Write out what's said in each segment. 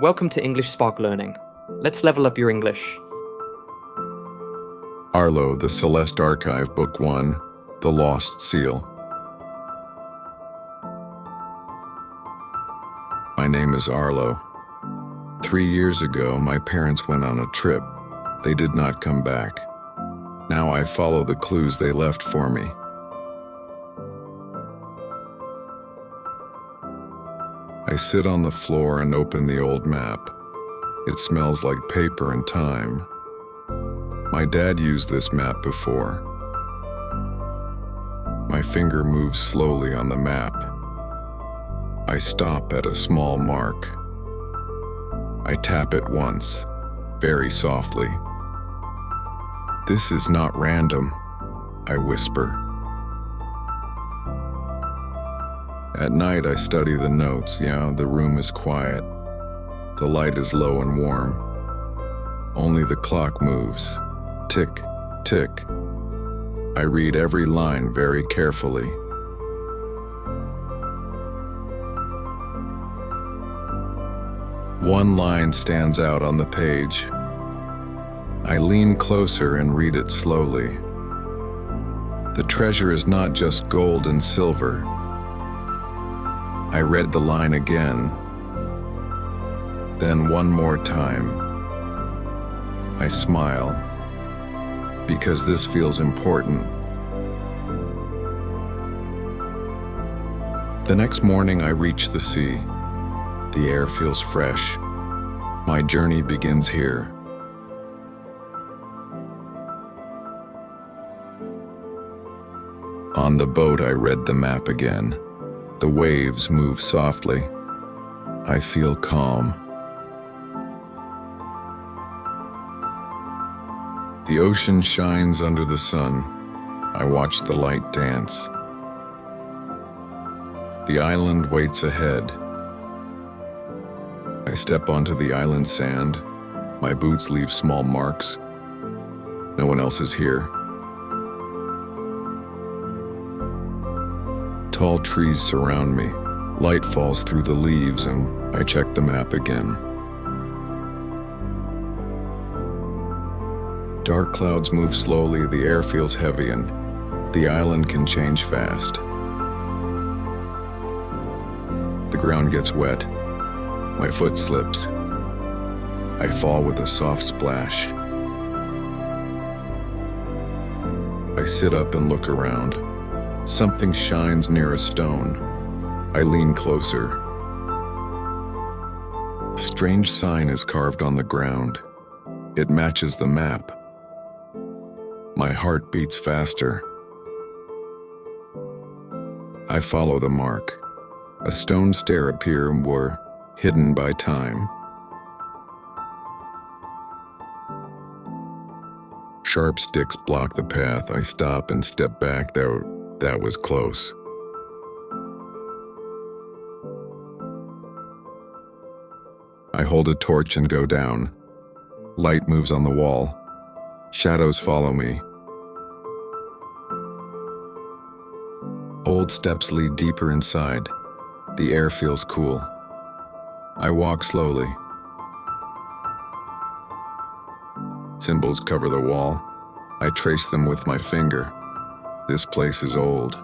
Welcome to English Spark Learning. Let's level up your English. Arlo, the Celeste Archive, Book 1, The Lost Seal. My name is Arlo. 3 years ago, my parents went on a trip. They did not come back. Now I follow the clues they left for me. I sit on the floor and open the old map. It smells like paper and time. My dad used this map before. My finger moves slowly on the map. I stop at a small mark. I tap it once, very softly. "This is not random," I whisper. At night, I study the notes. The room is quiet. The light is low and warm. Only the clock moves. Tick, tick. I read every line very carefully. One line stands out on the page. I lean closer and read it slowly. The treasure is not just gold and silver. I read the line again, then one more time. I smile, because this feels important. The next morning I reach the sea. The air feels fresh. My journey begins here. On the boat I read the map again. The waves move softly. I feel calm. The ocean shines under the sun. I watch the light dance. The island waits ahead. I step onto the island sand. My boots leave small marks. No one else is here. Tall trees surround me. Light falls through the leaves and I check the map again. Dark clouds move slowly, the air feels heavy, and the island can change fast. The ground gets wet. My foot slips. I fall with a soft splash. I sit up and look around. Something shines near a stone. I lean closer. A strange sign is carved on the ground. It matches the map. My heart beats faster. I follow the mark. A stone stair appears and we're hidden by time. Sharp sticks block the path. I stop and step back. That was close. I hold a torch and go down. Light moves on the wall. Shadows follow me. Old steps lead deeper inside. The air feels cool. I walk slowly. Symbols cover the wall. I trace them with my finger. This place is old.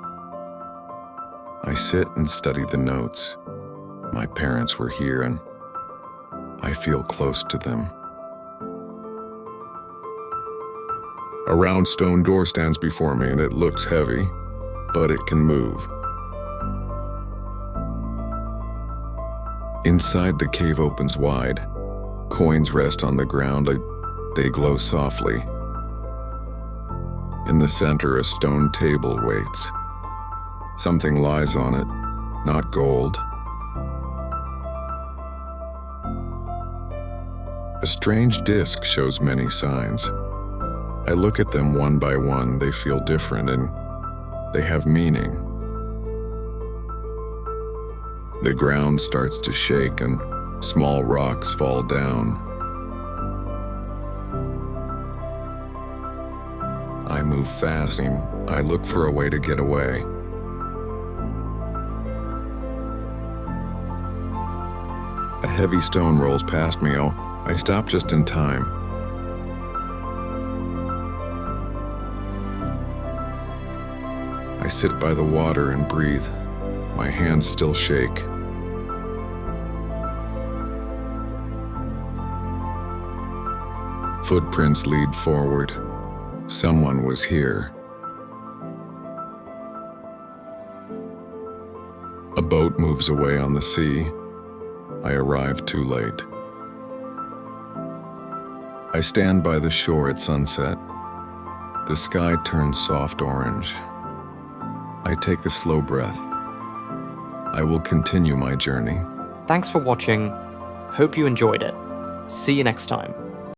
I sit and study the notes. My parents were here and I feel close to them. A round stone door stands before me and it looks heavy, but it can move. Inside, the cave opens wide. Coins rest on the ground. They glow softly. In the center, a stone table waits. Something lies on it, not gold. A strange disc shows many signs. I look at them one by one. They feel different and they have meaning. The ground starts to shake and small rocks fall down. I move fast and I look for a way to get away. A heavy stone rolls past me. Oh, I stop just in time. I sit by the water and breathe. My hands still shake. Footprints lead forward. Someone was here. A boat moves away on the sea. I arrive too late. I stand by the shore at sunset. The sky turns soft orange. I take a slow breath. I will continue my journey. Thanks for watching. Hope you enjoyed it. See you next time.